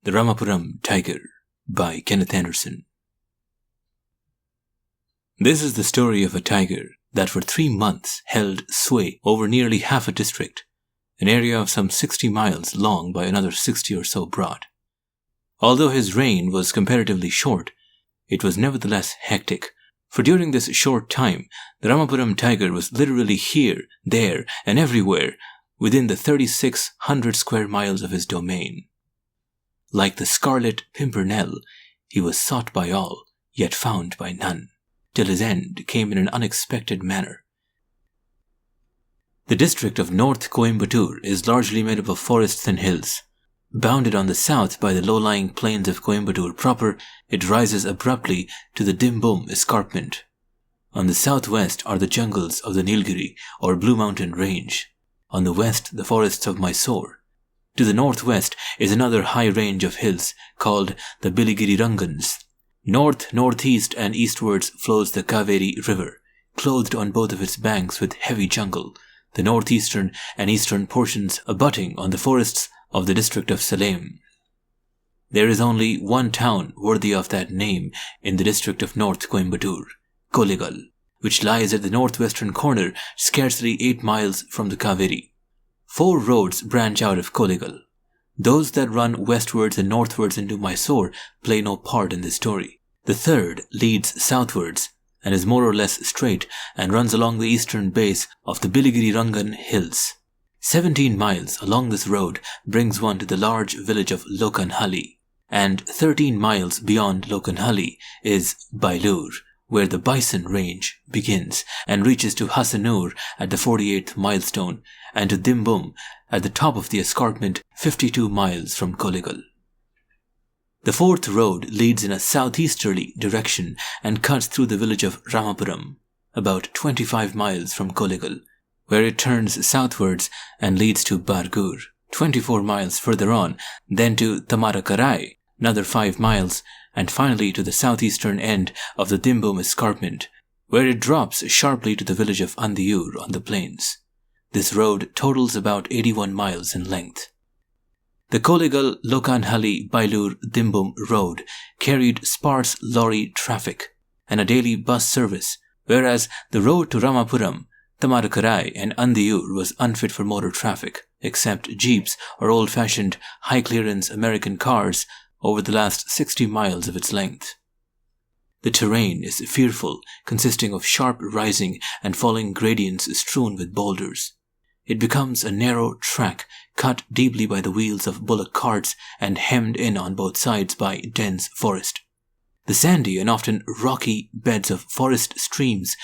The Ramapuram Tiger by Kenneth Anderson. This is the story of a tiger that for 3 months held sway over nearly half a district, an area of some 60 miles long by another 60 or so broad. Although his reign was comparatively short, it was nevertheless hectic, for during this short time, the Ramapuram Tiger was literally here, there, and everywhere within the 3,600 square miles of his domain. Like the scarlet pimpernel, he was sought by all, yet found by none, till his end came in an unexpected manner. The district of North Coimbatore is largely made up of forests and hills. Bounded on the south by the low-lying plains of Coimbatore proper, it rises abruptly to the Dimbum escarpment. On the southwest are the jungles of the Nilgiri or Blue Mountain Range. On the west, the forests of Mysore. To the northwest is another high range of hills called the Biligiri Rangans. North, northeast, and eastwards flows the Kaveri River, clothed on both of its banks with heavy jungle, the northeastern and eastern portions abutting on the forests of the district of Salem. There is only one town worthy of that name in the district of North Coimbatore, Kollegal, which lies at the northwestern corner, scarcely 8 miles from the Kaveri. 4 roads branch out of Kollegal. Those that run westwards and northwards into Mysore play no part in this story. The third leads southwards and is more or less straight and runs along the eastern base of the Biligiri Rangan hills. 17 miles along this road brings one to the large village of Lokanhalli, and 13 miles beyond Lokanhalli is Bailur, where the bison range begins and reaches to Hassanur at the 48th milestone and to Dimbum at the top of the escarpment 52 miles from Kollegal. The 4th road leads in a southeasterly direction and cuts through the village of Ramapuram, about 25 miles from Kollegal, where it turns southwards and leads to Bargur, 24 miles further on, then to Tamarakarai, another 5 miles, and finally to the southeastern end of the Dimbum escarpment, where it drops sharply to the village of Andiur on the plains. This road totals about 81 miles in length. The Kollegal Lokanhalli Bailur Dimbum road carried sparse lorry traffic and a daily bus service, whereas the road to Ramapuram, Tamarakarai, and Andiur was unfit for motor traffic, except jeeps or old-fashioned high-clearance American cars over the last 60 miles of its length. The terrain is fearful, consisting of sharp rising and falling gradients strewn with boulders. It becomes a narrow track cut deeply by the wheels of bullock carts and hemmed in on both sides by dense forest. The sandy and often rocky beds of forest streams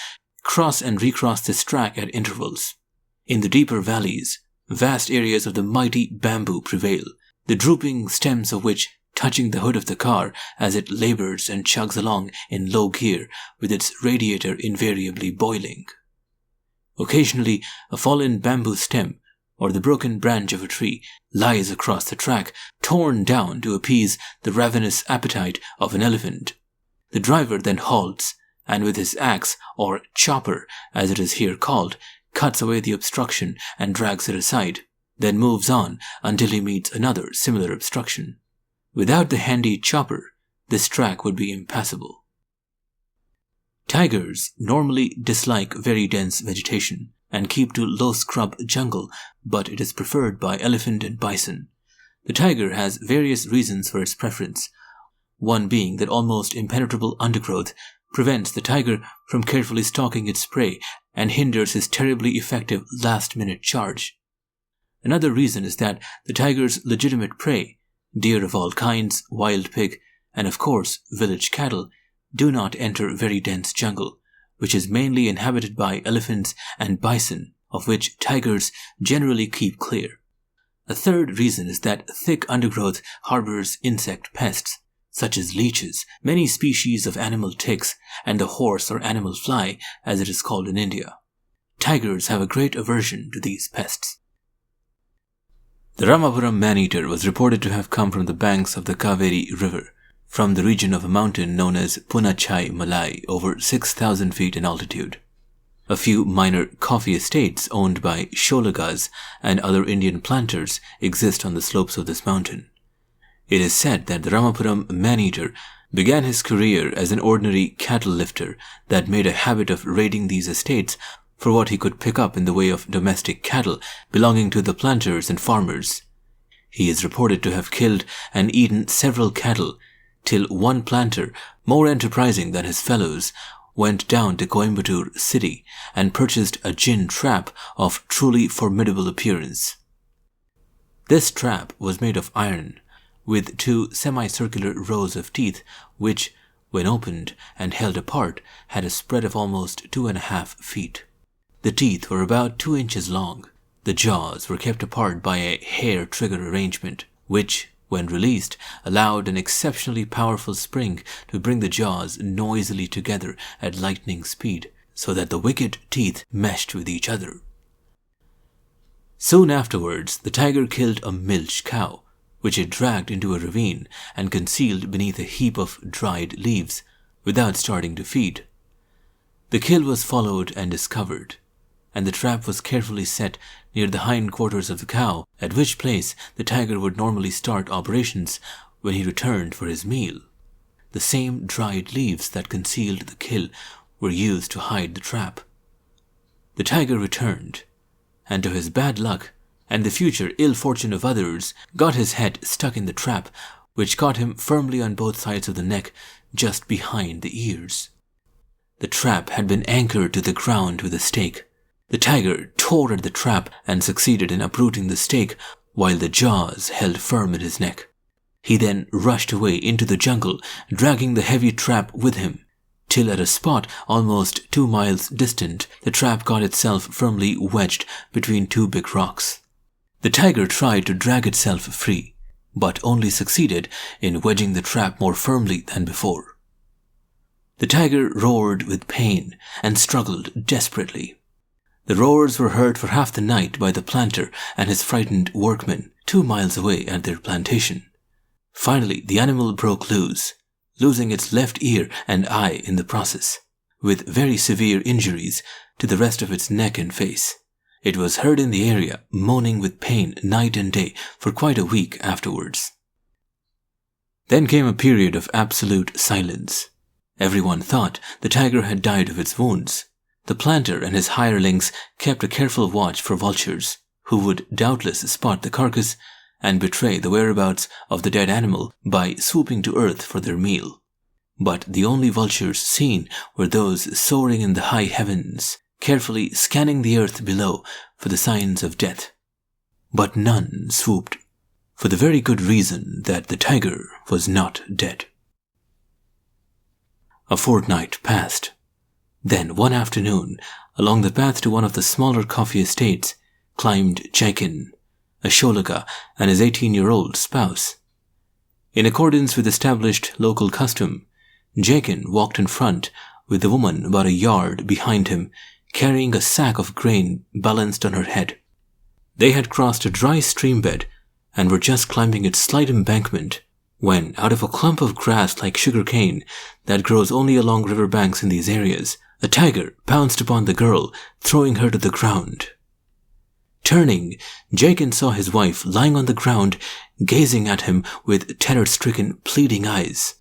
cross and recross this track at intervals. In the deeper valleys, vast areas of the mighty bamboo prevail, the drooping stems of which touching the hood of the car as it labors and chugs along in low gear with its radiator invariably boiling. Occasionally, a fallen bamboo stem or the broken branch of a tree lies across the track, torn down to appease the ravenous appetite of an elephant. The driver then halts and with his axe, or chopper as it is here called, cuts away the obstruction and drags it aside, then moves on until he meets another similar obstruction. Without the handy chopper, this track would be impassable. Tigers normally dislike very dense vegetation and keep to low scrub jungle, but it is preferred by elephant and bison. The tiger has various reasons for its preference, one being that almost impenetrable undergrowth prevents the tiger from carefully stalking its prey and hinders his terribly effective last-minute charge. Another reason is that the tiger's legitimate prey, deer of all kinds, wild pig, and of course village cattle, do not enter very dense jungle, which is mainly inhabited by elephants and bison, of which tigers generally keep clear. A third reason is that thick undergrowth harbors insect pests, such as leeches, many species of animal ticks, and the horse or animal fly, as it is called in India. Tigers have a great aversion to these pests. The Ramapuram maneater was reported to have come from the banks of the Kaveri River, from the region of a mountain known as Punachai Malai, over 6,000 feet in altitude. A few minor coffee estates owned by Sholagas and other Indian planters exist on the slopes of this mountain. It is said that the Ramapuram maneater began his career as an ordinary cattle lifter that made a habit of raiding these estates for what he could pick up in the way of domestic cattle belonging to the planters and farmers. He is reported to have killed and eaten several cattle, till one planter, more enterprising than his fellows, went down to Coimbatore city and purchased a gin trap of truly formidable appearance. This trap was made of iron, with 2 semicircular rows of teeth which, when opened and held apart, had a spread of almost 2.5 feet. The teeth were about 2 inches long. The jaws were kept apart by a hair trigger arrangement, which, when released, allowed an exceptionally powerful spring to bring the jaws noisily together at lightning speed, so that the wicked teeth meshed with each other. Soon afterwards, the tiger killed a milch cow, which it dragged into a ravine and concealed beneath a heap of dried leaves, without starting to feed. The kill was followed and discovered, and the trap was carefully set near the hind quarters of the cow, at which place the tiger would normally start operations when he returned for his meal. The same dried leaves that concealed the kill were used to hide the trap. The tiger returned, and to his bad luck and the future ill fortune of others, got his head stuck in the trap, which caught him firmly on both sides of the neck, just behind the ears. The trap had been anchored to the ground with a stake. The tiger tore at the trap and succeeded in uprooting the stake while the jaws held firm in his neck. He then rushed away into the jungle, dragging the heavy trap with him, till at a spot almost 2 miles distant, the trap got itself firmly wedged between 2 big rocks. The tiger tried to drag itself free, but only succeeded in wedging the trap more firmly than before. The tiger roared with pain and struggled desperately. The roars were heard for half the night by the planter and his frightened workmen 2 miles away at their plantation. Finally, the animal broke loose, losing its left ear and eye in the process, with very severe injuries to the rest of its neck and face. It was heard in the area moaning with pain night and day for quite a week afterwards. Then came a period of absolute silence. Everyone thought the tiger had died of its wounds. The planter and his hirelings kept a careful watch for vultures, who would doubtless spot the carcass and betray the whereabouts of the dead animal by swooping to earth for their meal. But the only vultures seen were those soaring in the high heavens, carefully scanning the earth below for the signs of death. But none swooped, for the very good reason that the tiger was not dead. A fortnight passed. Then, one afternoon, along the path to one of the smaller coffee estates, climbed Jaikin, a Sholaga, and his 18-year-old spouse. In accordance with established local custom, Jaikin walked in front, with the woman about a yard behind him, carrying a sack of grain balanced on her head. They had crossed a dry stream bed and were just climbing its slight embankment when, out of a clump of grass like sugar cane that grows only along river banks in these areas, a tiger pounced upon the girl, throwing her to the ground. Turning, Jaikin saw his wife lying on the ground, gazing at him with terror-stricken, pleading eyes.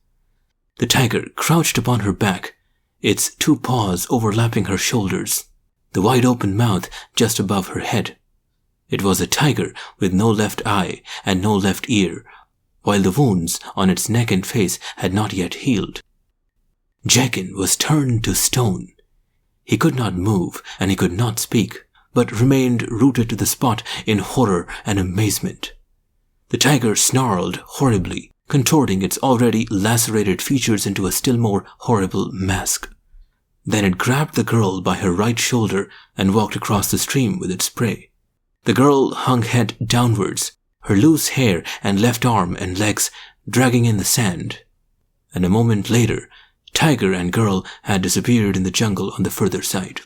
The tiger crouched upon her back, its 2 paws overlapping her shoulders, the wide-open mouth just above her head. It was a tiger with no left eye and no left ear, while the wounds on its neck and face had not yet healed. Jaikin was turned to stone. He could not move and he could not speak, but remained rooted to the spot in horror and amazement. The tiger snarled horribly, contorting its already lacerated features into a still more horrible mask. Then it grabbed the girl by her right shoulder and walked across the stream with its prey. The girl hung head downwards, her loose hair and left arm and legs dragging in the sand. And a moment later, tiger and girl had disappeared in the jungle on the further side.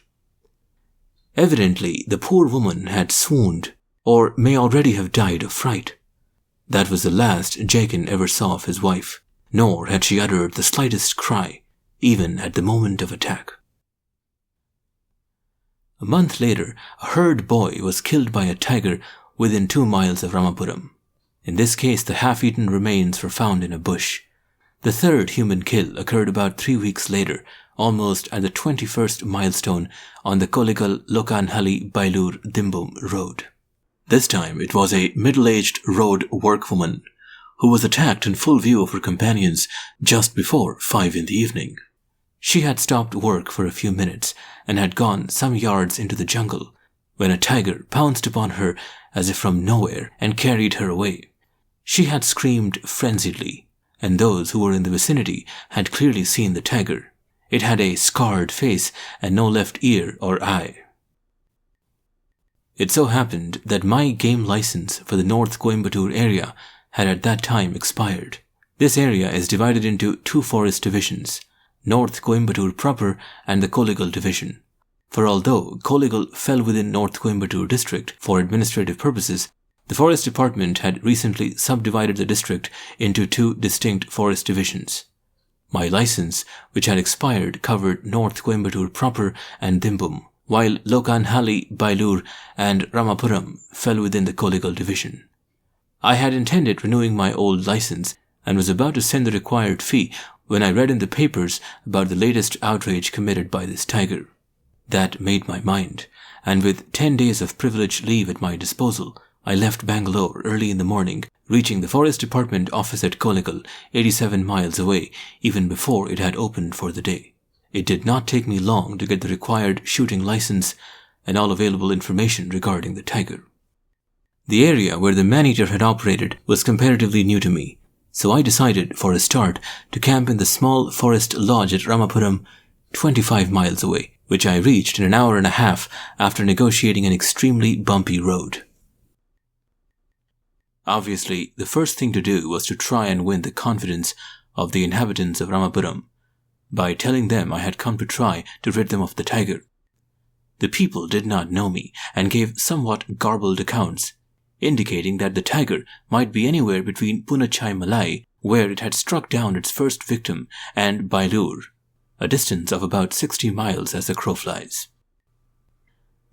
Evidently, the poor woman had swooned, or may already have died of fright. That was the last Jaikin ever saw of his wife, nor had she uttered the slightest cry, even at the moment of attack. A month later, a herd boy was killed by a tiger within 2 miles of Ramapuram. In this case, the half-eaten remains were found in a bush. The third human kill occurred about 3 weeks later, almost at the 21st milestone on the Kollegal Lokanhalli Bailur Dimbum road. This time it was a middle-aged road workwoman who was attacked in full view of her companions just before 5 in the evening. She had stopped work for a few minutes and had gone some yards into the jungle when a tiger pounced upon her as if from nowhere and carried her away. She had screamed frenziedly, and those who were in the vicinity had clearly seen the tiger. It had a scarred face and no left ear or eye. It so happened that my game license for the North Coimbatore area had at that time expired. This area is divided into 2 forest divisions, North Coimbatore proper and the Kollegal division. For although Kollegal fell within North Coimbatore district for administrative purposes, the forest department had recently subdivided the district into 2 distinct forest divisions. My license, which had expired, covered North Coimbatore proper and Dimbum, while Lokanhalli, Bailur and Ramapuram fell within the Kollegal division. I had intended renewing my old license and was about to send the required fee when I read in the papers about the latest outrage committed by this tiger. That made my mind, and with 10 days of privileged leave at my disposal, I left Bangalore early in the morning, reaching the forest department office at Kollegal, 87 miles away, even before it had opened for the day. It did not take me long to get the required shooting license and all available information regarding the tiger. The area where the maneater had operated was comparatively new to me, so I decided, for a start, to camp in the small forest lodge at Ramapuram, 25 miles away, which I reached in an hour and a half after negotiating an extremely bumpy road. Obviously, the first thing to do was to try and win the confidence of the inhabitants of Ramapuram by telling them I had come to try to rid them of the tiger. The people did not know me and gave somewhat garbled accounts, indicating that the tiger might be anywhere between Punachai Malai, where it had struck down its first victim, and Bailur, a distance of about 60 miles as the crow flies.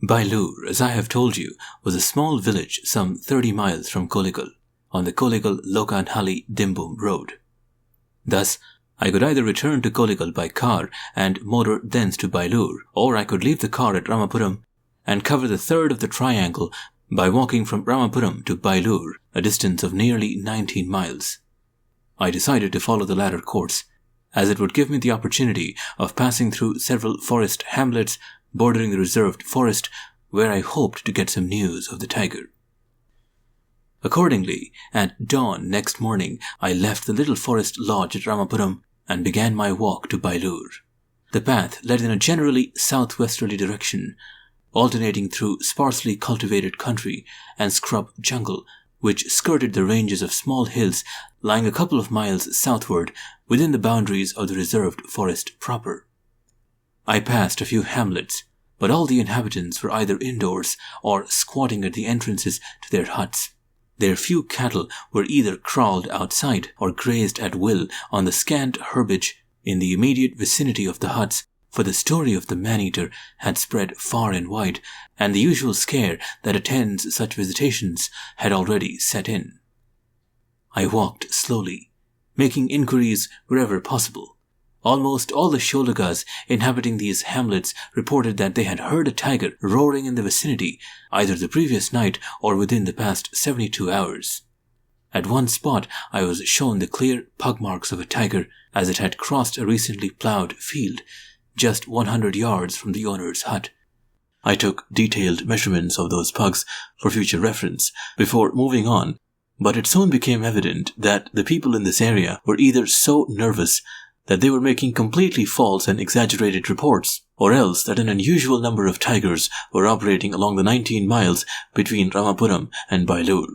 Bailur, as I have told you, was a small village some 30 miles from Kollegal, on the Kollegal Lokanhalli Dimbum road. Thus, I could either return to Kollegal by car and motor thence to Bailur, or I could leave the car at Ramapuram and cover the third of the triangle by walking from Ramapuram to Bailur, a distance of nearly 19 miles. I decided to follow the latter course, as it would give me the opportunity of passing through several forest hamlets bordering the reserved forest, where I hoped to get some news of the tiger. Accordingly, at dawn next morning, I left the little forest lodge at Ramapuram and began my walk to Bailur. The path led in a generally southwesterly direction, alternating through sparsely cultivated country and scrub jungle, which skirted the ranges of small hills lying a couple of miles southward within the boundaries of the reserved forest proper. I passed a few hamlets, but all the inhabitants were either indoors or squatting at the entrances to their huts. Their few cattle were either crawled outside or grazed at will on the scant herbage in the immediate vicinity of the huts, for the story of the maneater had spread far and wide, and the usual scare that attends such visitations had already set in. I walked slowly, making inquiries wherever possible. Almost all the Sholagas inhabiting these hamlets reported that they had heard a tiger roaring in the vicinity either the previous night or within the past 72 hours. At one spot I was shown the clear pug marks of a tiger as it had crossed a recently ploughed field, just 100 yards from the owner's hut. I took detailed measurements of those pugs for future reference before moving on, but it soon became evident that the people in this area were either so nervous that they were making completely false and exaggerated reports, or else that an unusual number of tigers were operating along the 19 miles between Ramapuram and Bailur.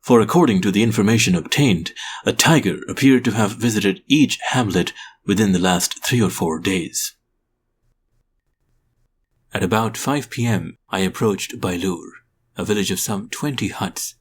For according to the information obtained, a tiger appeared to have visited each hamlet within the last 3 or 4 days. At about 5 p.m., I approached Bailur, a village of some 20 huts.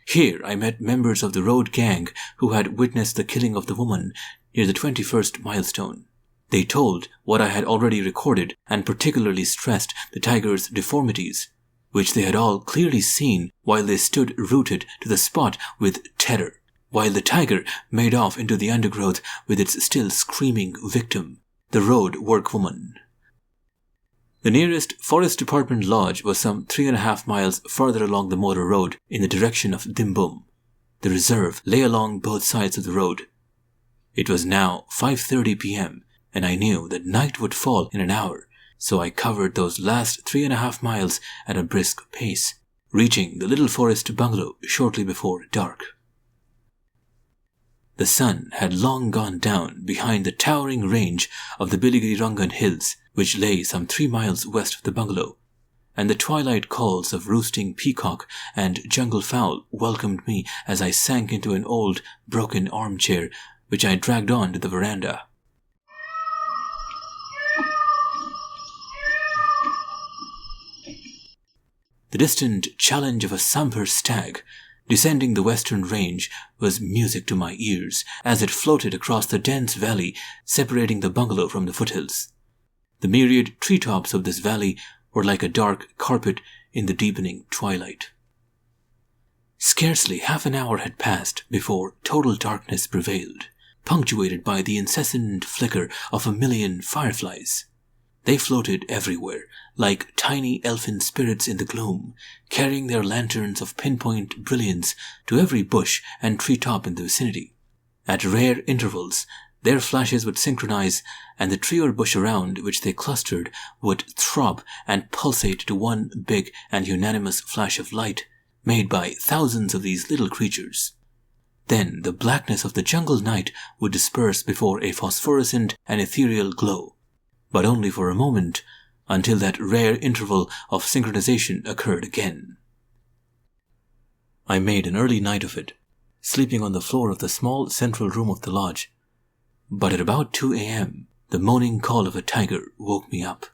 Here I met members of the road gang who had witnessed the killing of the woman near the 21st milestone. They told what I had already recorded and particularly stressed the tiger's deformities, which they had all clearly seen while they stood rooted to the spot with terror, while the tiger made off into the undergrowth with its still screaming victim, the road workwoman. The nearest Forest Department lodge was some 3.5 miles further along the motor road in the direction of Dimbum. The reserve lay along both sides of the road. It was now 5:30 p.m., and I knew that night would fall in an hour, so I covered those last 3.5 miles at a brisk pace, reaching the little forest bungalow shortly before dark. The sun had long gone down behind the towering range of the Biligiri Hills, which lay some 3 miles west of the bungalow, and the twilight calls of roosting peacock and jungle fowl welcomed me as I sank into an old, broken armchair which I dragged on to the veranda. The distant challenge of a sambar stag descending the western range was music to my ears as it floated across the dense valley separating the bungalow from the foothills. The myriad treetops of this valley were like a dark carpet in the deepening twilight. Scarcely half an hour had passed before total darkness prevailed, punctuated by the incessant flicker of 1,000,000 fireflies. They floated everywhere, like tiny elfin spirits in the gloom, carrying their lanterns of pinpoint brilliance to every bush and treetop in the vicinity. At rare intervals, their flashes would synchronize, and the tree or bush around which they clustered would throb and pulsate to one big and unanimous flash of light, made by thousands of these little creatures. Then the blackness of the jungle night would disperse before a phosphorescent and ethereal glow, but only for a moment, until that rare interval of synchronization occurred again. I made an early night of it, sleeping on the floor of the small central room of the lodge, but at about 2 a.m., the moaning call of a tiger woke me up.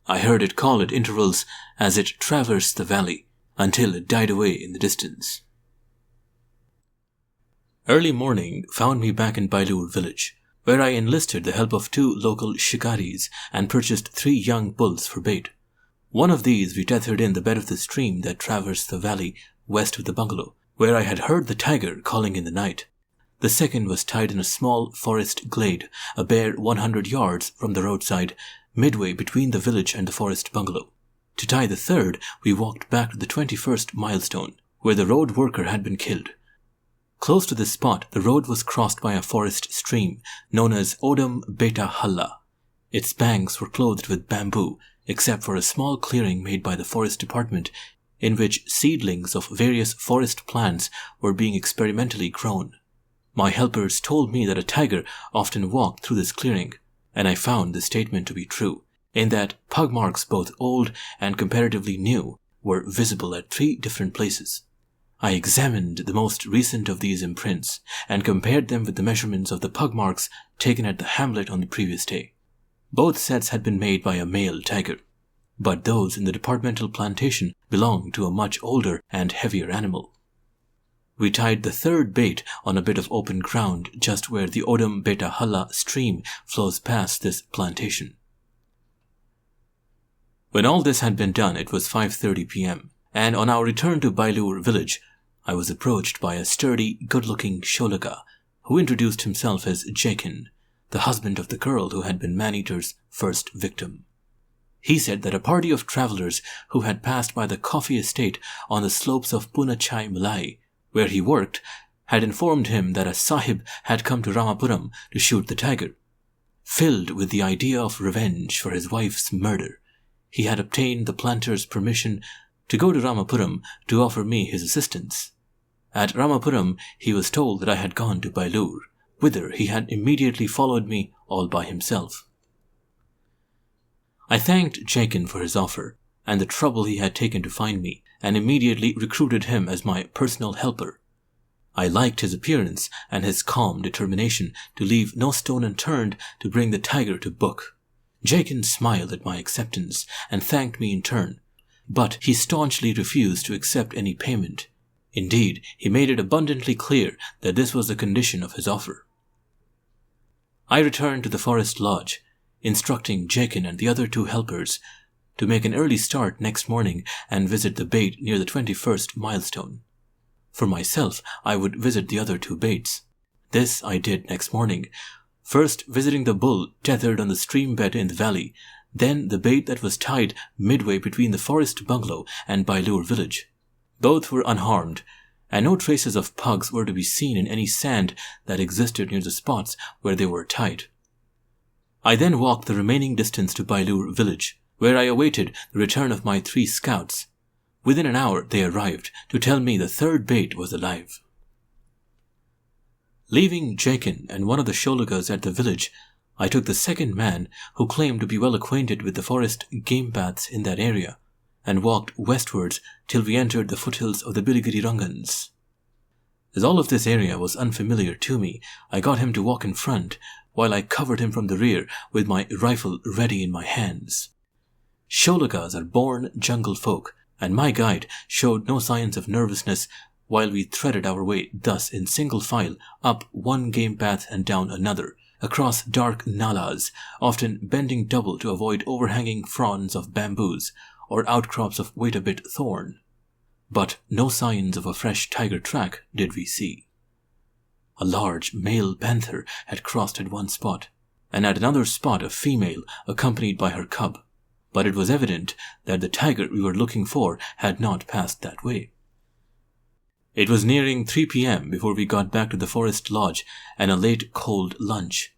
I heard it call at intervals as it traversed the valley, until it died away in the distance. Early morning found me back in Bailur village, where I enlisted the help of 2 local shikaris and purchased 3 young bulls for bait. One of these we tethered in the bed of the stream that traversed the valley west of the bungalow, where I had heard the tiger calling in the night. The second was tied in a small forest glade, a bare 100 yards from the roadside, midway between the village and the forest bungalow. To tie the third, we walked back to the 21st milestone, where the road worker had been killed. Close to this spot, the road was crossed by a forest stream known as Odam Beta Halla. Its banks were clothed with bamboo, except for a small clearing made by the forest department in which seedlings of various forest plants were being experimentally grown. My helpers told me that a tiger often walked through this clearing, and I found this statement to be true, in that pug marks both old and comparatively new were visible at 3 different places. I examined the most recent of these imprints and compared them with the measurements of the pug marks taken at the hamlet on the previous day. Both sets had been made by a male tiger, but those in the departmental plantation belonged to a much older and heavier animal. We tied the third bait on a bit of open ground just where the Odam Beta Halla stream flows past this plantation. When all this had been done, it was 5:30 p.m., and on our return to Bailur village, I was approached by a sturdy, good-looking Sholaga, who introduced himself as Jakin, the husband of the girl who had been Maneater's first victim. He said that a party of travelers who had passed by the coffee estate on the slopes of Punachai Malai, where he worked, had informed him that a sahib had come to Ramapuram to shoot the tiger. Filled with the idea of revenge for his wife's murder, he had obtained the planter's permission to go to Ramapuram to offer me his assistance. At Ramapuram, he was told that I had gone to Bailur, whither he had immediately followed me all by himself. I thanked Jakin for his offer and the trouble he had taken to find me, and immediately recruited him as my personal helper. I liked his appearance and his calm determination to leave no stone unturned to bring the tiger to book. Jakin smiled at my acceptance and thanked me in turn, but he staunchly refused to accept any payment. Indeed, he made it abundantly clear that this was the condition of his offer. I returned to the forest lodge, instructing Jakin and the other 2 helpers to make an early start next morning and visit the bait near the 21st milestone. For myself, I would visit the other 2 baits. This I did next morning, first visiting the bull tethered on the stream bed in the valley, then the bait that was tied midway between the forest bungalow and Bailur village. Both were unharmed, and no traces of pugs were to be seen in any sand that existed near the spots where they were tied. I then walked the remaining distance to Bailur village, where I awaited the return of my 3 scouts. Within an hour they arrived to tell me the 3rd bait was alive. Leaving Jakin and one of the Sholagas at the village, I took the 2nd man, who claimed to be well acquainted with the forest game paths in that area, and walked westwards till we entered the foothills of the Biligiri Rangans. As all of this area was unfamiliar to me, I got him to walk in front, while I covered him from the rear with my rifle ready in my hands. Sholagas are born jungle folk, and my guide showed no signs of nervousness while we threaded our way thus in single file up one game path and down another, across dark nalas, often bending double to avoid overhanging fronds of bamboos or outcrops of wait-a-bit thorn. But no signs of a fresh tiger track did we see. A large male panther had crossed at one spot, and at another spot a female accompanied by her cub, but it was evident that the tiger we were looking for had not passed that way. It was nearing 3 p.m. before we got back to the forest lodge and a late cold lunch.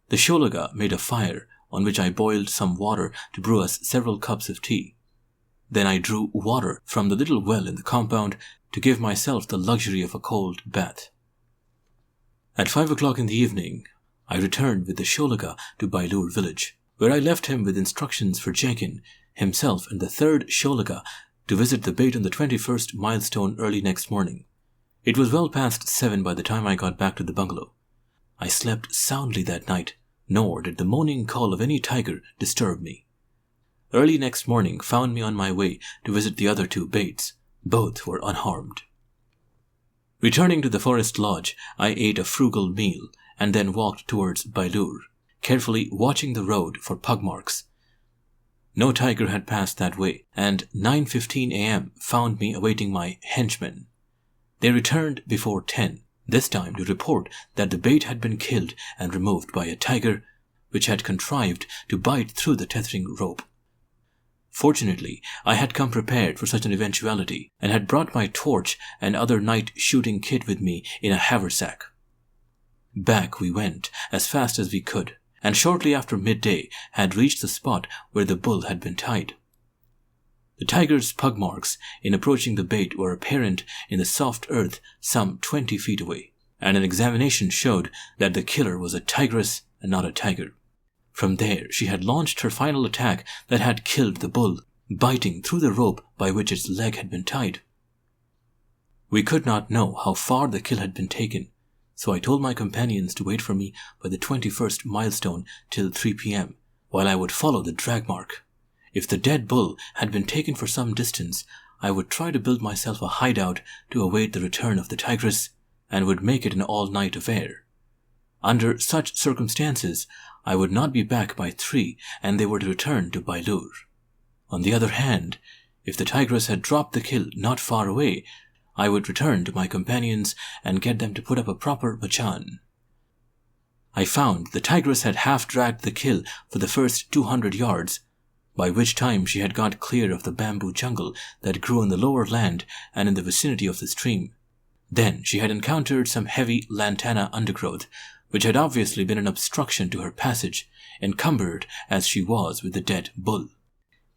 The Sholaga made a fire on which I boiled some water to brew us several cups of tea. Then I drew water from the little well in the compound to give myself the luxury of a cold bath. At 5 o'clock in the evening, I returned with the Sholaga to Bailur village, where I left him with instructions for Jakin, himself and the 3rd Sholaga to visit the bait on the 21st milestone early next morning. It was well past 7 by the time I got back to the bungalow. I slept soundly that night, nor did the moaning call of any tiger disturb me. Early next morning found me on my way to visit the other 2 baits. Both were unharmed. Returning to the forest lodge, I ate a frugal meal and then walked towards Bailur, carefully watching the road for pug marks. No tiger had passed that way, and 9:15 a.m. found me awaiting my henchmen. They returned before 10, this time to report that the bait had been killed and removed by a tiger, which had contrived to bite through the tethering rope. Fortunately, I had come prepared for such an eventuality, and had brought my torch and other night shooting kit with me in a haversack. Back we went as fast as we could, and shortly after midday had reached the spot where the bull had been tied. The tiger's pug marks in approaching the bait were apparent in the soft earth some 20 feet away, and an examination showed that the killer was a tigress and not a tiger. From there she had launched her final attack that had killed the bull, biting through the rope by which its leg had been tied. We could not know how far the kill had been taken, so I told my companions to wait for me by the 21st milestone till 3 p.m., while I would follow the drag mark. If the dead bull had been taken for some distance, I would try to build myself a hideout to await the return of the tigress, and would make it an all-night affair. Under such circumstances, I would not be back by 3, and they were to return to Bailur. On the other hand, if the tigress had dropped the kill not far away, I would return to my companions and get them to put up a proper machan. I found the tigress had half-dragged the kill for the first 200 yards, by which time she had got clear of the bamboo jungle that grew in the lower land and in the vicinity of the stream. Then she had encountered some heavy lantana undergrowth, which had obviously been an obstruction to her passage, encumbered as she was with the dead bull.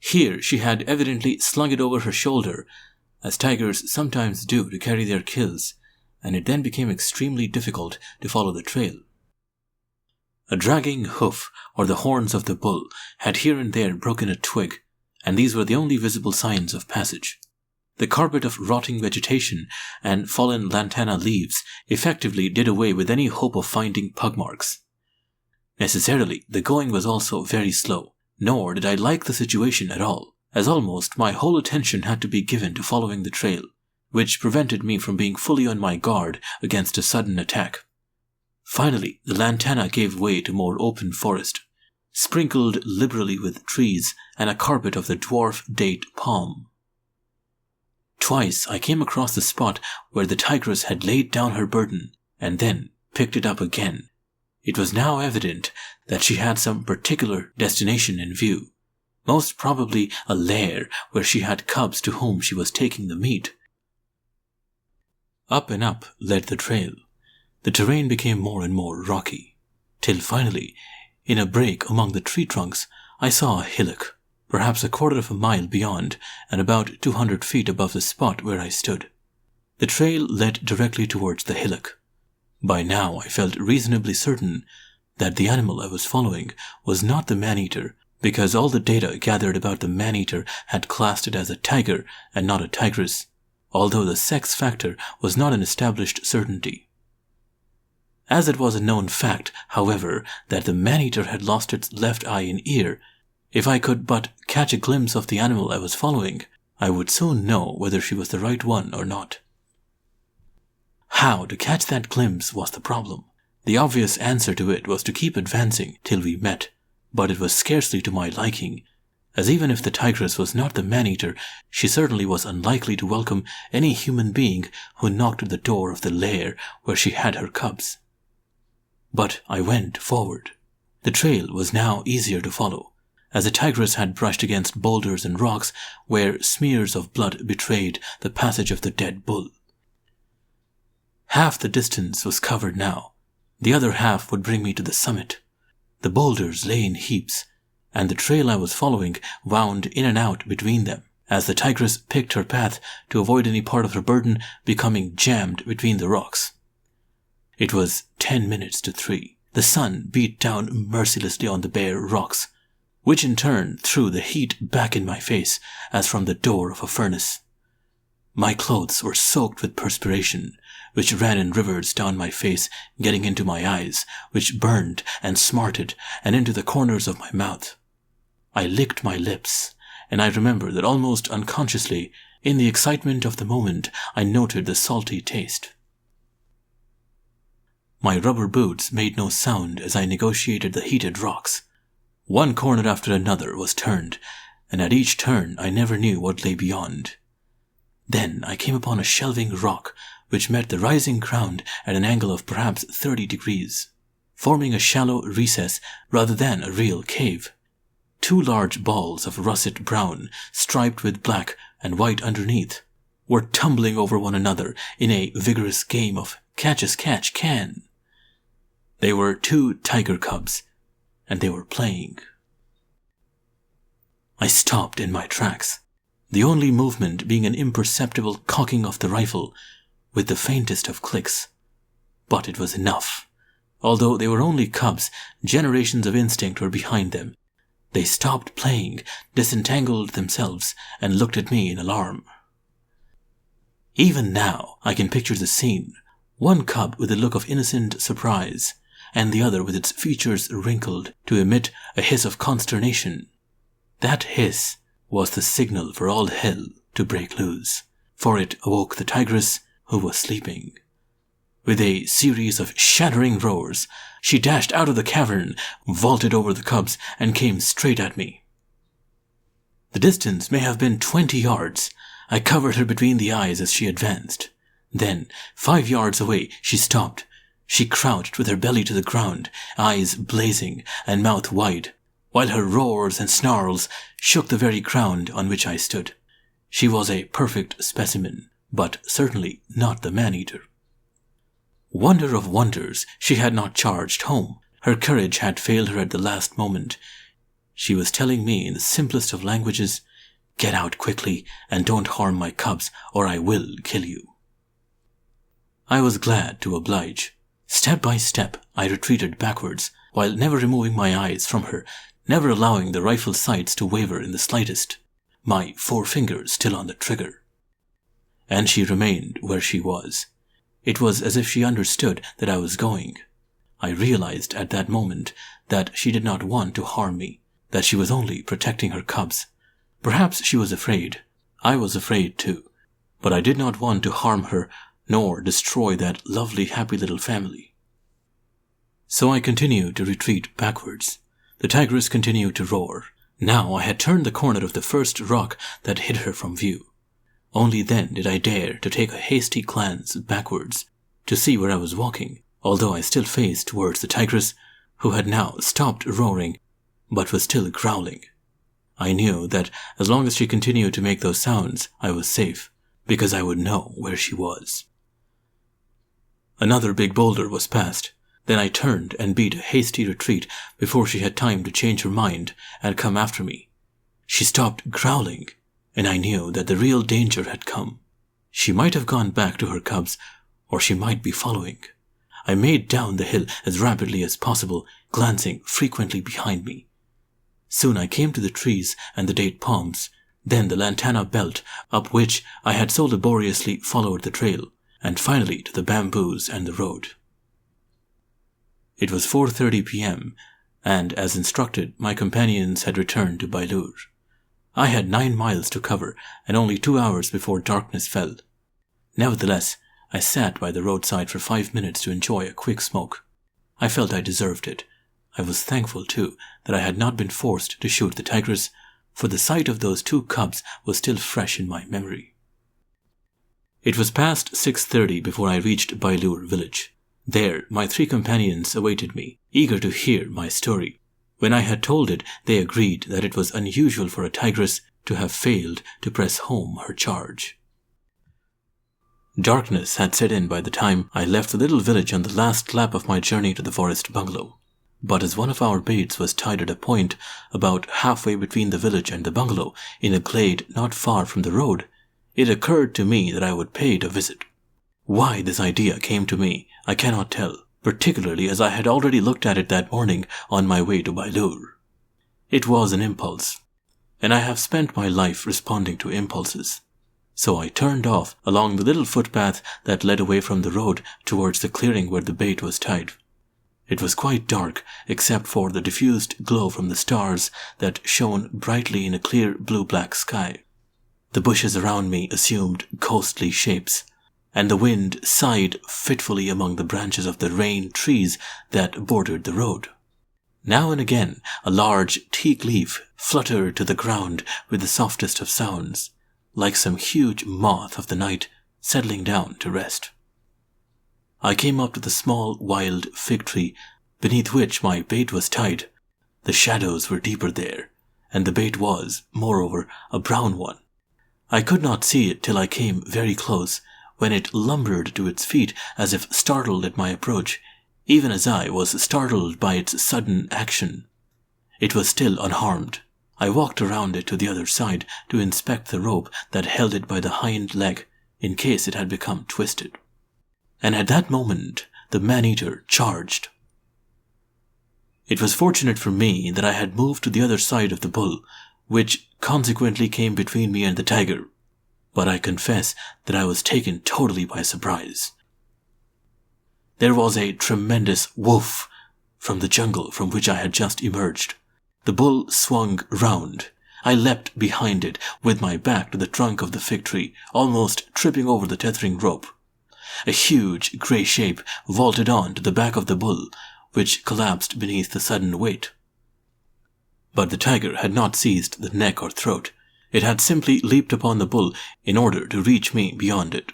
Here she had evidently slung it over her shoulder, as tigers sometimes do to carry their kills, and it then became extremely difficult to follow the trail. A dragging hoof or the horns of the bull had here and there broken a twig, and these were the only visible signs of passage. The carpet of rotting vegetation and fallen lantana leaves effectively did away with any hope of finding pug marks. Necessarily, the going was also very slow, nor did I like the situation at all, as almost my whole attention had to be given to following the trail, which prevented me from being fully on my guard against a sudden attack. Finally, the lantana gave way to more open forest, sprinkled liberally with trees and a carpet of the dwarf date palm. Twice I came across the spot where the tigress had laid down her burden and then picked it up again. It was now evident that she had some particular destination in view, most probably a lair where she had cubs to whom she was taking the meat. Up and up led the trail. The terrain became more and more rocky, till finally, in a break among the tree trunks, I saw a hillock, perhaps a quarter of a mile beyond and about 200 feet above the spot where I stood. The trail led directly towards the hillock. By now I felt reasonably certain that the animal I was following was not the maneater, because all the data gathered about the maneater had classed it as a tiger and not a tigress, although the sex factor was not an established certainty. As it was a known fact, however, that the maneater had lost its left eye and ear, if I could but catch a glimpse of the animal I was following, I would soon know whether she was the right one or not. How to catch that glimpse was the problem. The obvious answer to it was to keep advancing till we met, but it was scarcely to my liking, as even if the tigress was not the maneater, she certainly was unlikely to welcome any human being who knocked at the door of the lair where she had her cubs. But I went forward. The trail was now easier to follow, as the tigress had brushed against boulders and rocks where smears of blood betrayed the passage of the dead bull. Half the distance was covered now. The other half would bring me to the summit. The boulders lay in heaps, and the trail I was following wound in and out between them, as the tigress picked her path to avoid any part of her burden becoming jammed between the rocks. It was 10 minutes to 3. The sun beat down mercilessly on the bare rocks, which in turn threw the heat back in my face as from the door of a furnace. My clothes were soaked with perspiration, which ran in rivers down my face, getting into my eyes, which burned and smarted, and into the corners of my mouth. I licked my lips, and I remember that almost unconsciously, in the excitement of the moment, I noted the salty taste. My rubber boots made no sound as I negotiated the heated rocks. One corner after another was turned, and at each turn I never knew what lay beyond. Then I came upon a shelving rock which met the rising ground at an angle of perhaps 30 degrees, forming a shallow recess rather than a real cave. 2 large balls of russet brown, striped with black and white underneath, were tumbling over one another in a vigorous game of catch-as-catch-can. They were 2 tiger cubs, and they were playing. I stopped in my tracks, the only movement being an imperceptible cocking of the rifle, with the faintest of clicks. But it was enough. Although they were only cubs, generations of instinct were behind them. They stopped playing, disentangled themselves, and looked at me in alarm. Even now I can picture the scene, one cub with a look of innocent surprise, and the other with its features wrinkled to emit a hiss of consternation. That hiss was the signal for all hell to break loose, for it awoke the tigress who was sleeping. With a series of shattering roars, she dashed out of the cavern, vaulted over the cubs, and came straight at me. The distance may have been 20 yards. I covered her between the eyes as she advanced. Then, 5 yards away, she stopped. She crouched with her belly to the ground, eyes blazing and mouth wide, while her roars and snarls shook the very ground on which I stood. She was a perfect specimen, but certainly not the maneater. Wonder of wonders, she had not charged home. Her courage had failed her at the last moment. She was telling me in the simplest of languages, "Get out quickly and don't harm my cubs, or I will kill you." I was glad to oblige. Step by step, I retreated backwards, while never removing my eyes from her, never allowing the rifle sights to waver in the slightest, my 4 fingers still on the trigger. And she remained where she was. It was as if she understood that I was going. I realized at that moment that she did not want to harm me, that she was only protecting her cubs. Perhaps she was afraid. I was afraid too, but I did not want to harm her nor destroy that lovely, happy little family. So I continued to retreat backwards. The tigress continued to roar. Now I had turned the corner of the first rock that hid her from view. Only then did I dare to take a hasty glance backwards to see where I was walking, although I still faced towards the tigress, who had now stopped roaring but was still growling. I knew that as long as she continued to make those sounds, I was safe, because I would know where she was. Another big boulder was passed. Then I turned and beat a hasty retreat before she had time to change her mind and come after me. She stopped growling, and I knew that the real danger had come. She might have gone back to her cubs, or she might be following. I made down the hill as rapidly as possible, glancing frequently behind me. Soon I came to the trees and the date palms, then the lantana belt up which I had so laboriously followed the trail, and finally to the bamboos and the road. It was 4:30 p.m., and as instructed, my companions had returned to Bailur. I had 9 miles to cover, and only 2 hours before darkness fell. Nevertheless, I sat by the roadside for 5 minutes to enjoy a quick smoke. I felt I deserved it. I was thankful, too, that I had not been forced to shoot the tigress, for the sight of those 2 cubs was still fresh in my memory. It was past 6:30 before I reached Bailur village. There, my 3 companions awaited me, eager to hear my story. When I had told it, they agreed that it was unusual for a tigress to have failed to press home her charge. Darkness had set in by the time I left the little village on the last lap of my journey to the forest bungalow. But as one of our baits was tied at a point about halfway between the village and the bungalow, in a glade not far from the road, it occurred to me that I would pay it a visit. Why this idea came to me, I cannot tell, particularly as I had already looked at it that morning on my way to Bailur. It was an impulse, and I have spent my life responding to impulses. So I turned off along the little footpath that led away from the road towards the clearing where the bait was tied. It was quite dark, except for the diffused glow from the stars that shone brightly in a clear blue-black sky. The bushes around me assumed ghostly shapes, and the wind sighed fitfully among the branches of the rain trees that bordered the road. Now and again, a large teak leaf fluttered to the ground with the softest of sounds, like some huge moth of the night settling down to rest. I came up to the small wild fig tree beneath which my bait was tied. The shadows were deeper there, and the bait was, moreover, a brown one. I could not see it till I came very close, when it lumbered to its feet as if startled at my approach, even as I was startled by its sudden action. It was still unharmed. I walked around it to the other side to inspect the rope that held it by the hind leg, in case it had become twisted. And at that moment, the maneater charged. It was fortunate for me that I had moved to the other side of the bull, which consequently came between me and the tiger, but I confess that I was taken totally by surprise. There was a tremendous woof from the jungle from which I had just emerged. The bull swung round. I leapt behind it, with my back to the trunk of the fig tree, almost tripping over the tethering rope. A huge grey shape vaulted on to the back of the bull, which collapsed beneath the sudden weight. But the tiger had not seized the neck or throat. It had simply leaped upon the bull in order to reach me beyond it.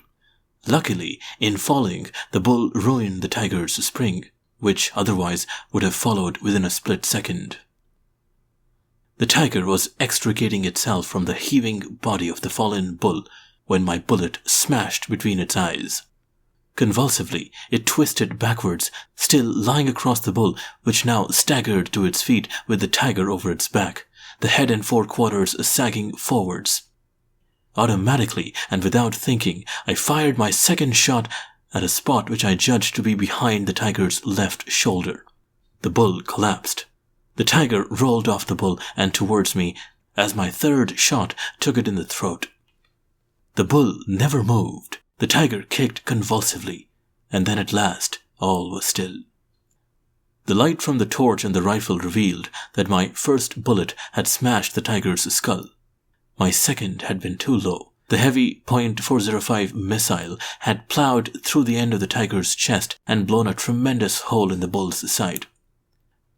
Luckily, in falling, the bull ruined the tiger's spring, which otherwise would have followed within a split second. The tiger was extricating itself from the heaving body of the fallen bull when my bullet smashed between its eyes. Convulsively, it twisted backwards, still lying across the bull, which now staggered to its feet with the tiger over its back, the head and forequarters sagging forwards. Automatically, and without thinking, I fired my second shot at a spot which I judged to be behind the tiger's left shoulder. The bull collapsed. The tiger rolled off the bull and towards me as my third shot took it in the throat. The bull never moved. The tiger kicked convulsively, and then at last all was still. The light from the torch and the rifle revealed that my first bullet had smashed the tiger's skull. My second had been too low. The The heavy .405 missile had plowed through the end of the tiger's chest and blown a tremendous hole in the bull's side.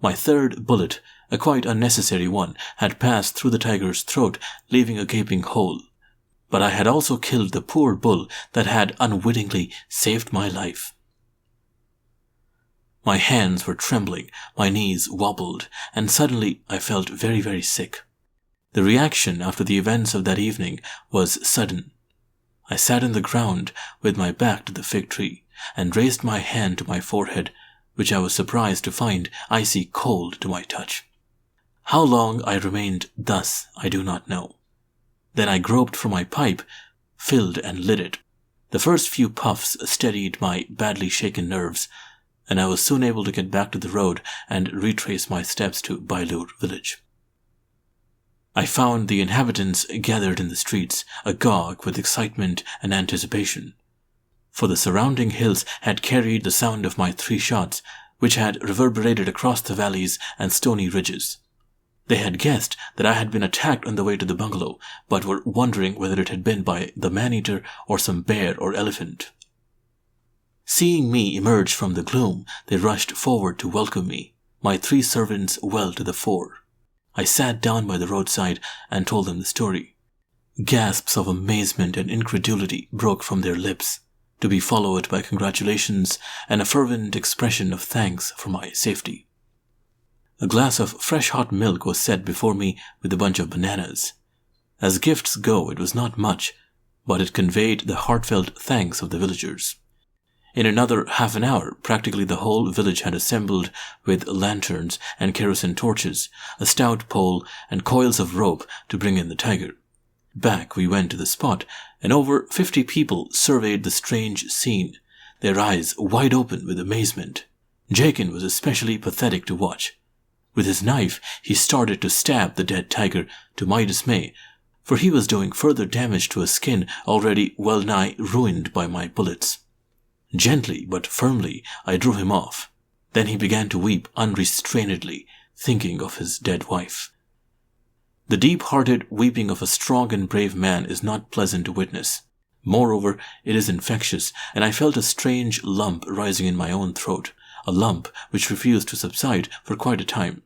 My third bullet, a quite unnecessary one, had passed through the tiger's throat, leaving a gaping hole. But I had also killed the poor bull that had unwittingly saved my life. My hands were trembling, my knees wobbled, and suddenly I felt very, very sick. The reaction after the events of that evening was sudden. I sat on the ground with my back to the fig tree and raised my hand to my forehead, which I was surprised to find icy cold to my touch. How long I remained thus I do not know. Then I groped for my pipe, filled and lit it. The first few puffs steadied my badly shaken nerves, and I was soon able to get back to the road and retrace my steps to Bailur village. I found the inhabitants gathered in the streets, agog with excitement and anticipation. For the surrounding hills had carried the sound of my 3 shots, which had reverberated across the valleys and stony ridges. They had guessed that I had been attacked on the way to the bungalow, but were wondering whether it had been by the maneater or some bear or elephant. Seeing me emerge from the gloom, they rushed forward to welcome me, my 3 servants well to the fore. I sat down by the roadside and told them the story. Gasps of amazement and incredulity broke from their lips, to be followed by congratulations and a fervent expression of thanks for my safety. A glass of fresh hot milk was set before me with a bunch of bananas. As gifts go, it was not much, but it conveyed the heartfelt thanks of the villagers. In another half an hour, practically the whole village had assembled with lanterns and kerosene torches, a stout pole, and coils of rope to bring in the tiger. Back we went to the spot, and over 50 people surveyed the strange scene, their eyes wide open with amazement. Jakin was especially pathetic to watch. With his knife, he started to stab the dead tiger, to my dismay, for he was doing further damage to a skin already well nigh ruined by my bullets. Gently but firmly, I drew him off. Then he began to weep unrestrainedly, thinking of his dead wife. The deep-hearted weeping of a strong and brave man is not pleasant to witness. Moreover, it is infectious, and I felt a strange lump rising in my own throat, a lump which refused to subside for quite a time.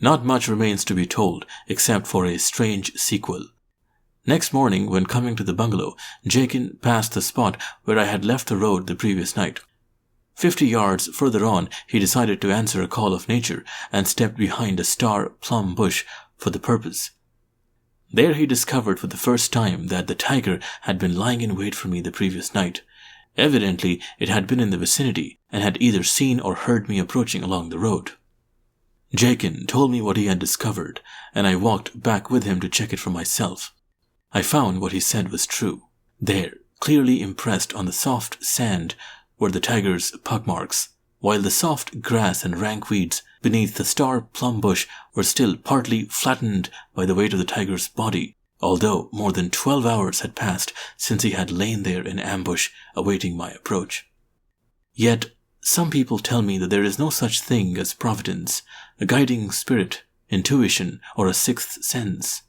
Not much remains to be told, except for a strange sequel. Next morning, when coming to the bungalow, Jakin passed the spot where I had left the road the previous night. 50 yards further on, he decided to answer a call of nature and stepped behind a star plum bush for the purpose. There he discovered for the first time that the tiger had been lying in wait for me the previous night. Evidently, it had been in the vicinity and had either seen or heard me approaching along the road. Jakin told me what he had discovered, and I walked back with him to check it for myself. I found what he said was true. There, clearly impressed on the soft sand, were the tiger's pug marks, while the soft grass and rank weeds beneath the star plum bush were still partly flattened by the weight of the tiger's body, although more than 12 hours had passed since he had lain there in ambush awaiting my approach. Yet, some people tell me that there is no such thing as providence, a guiding spirit, intuition, or a sixth sense.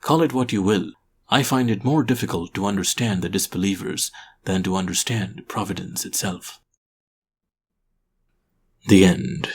Call it what you will, I find it more difficult to understand the disbelievers than to understand providence itself. The end.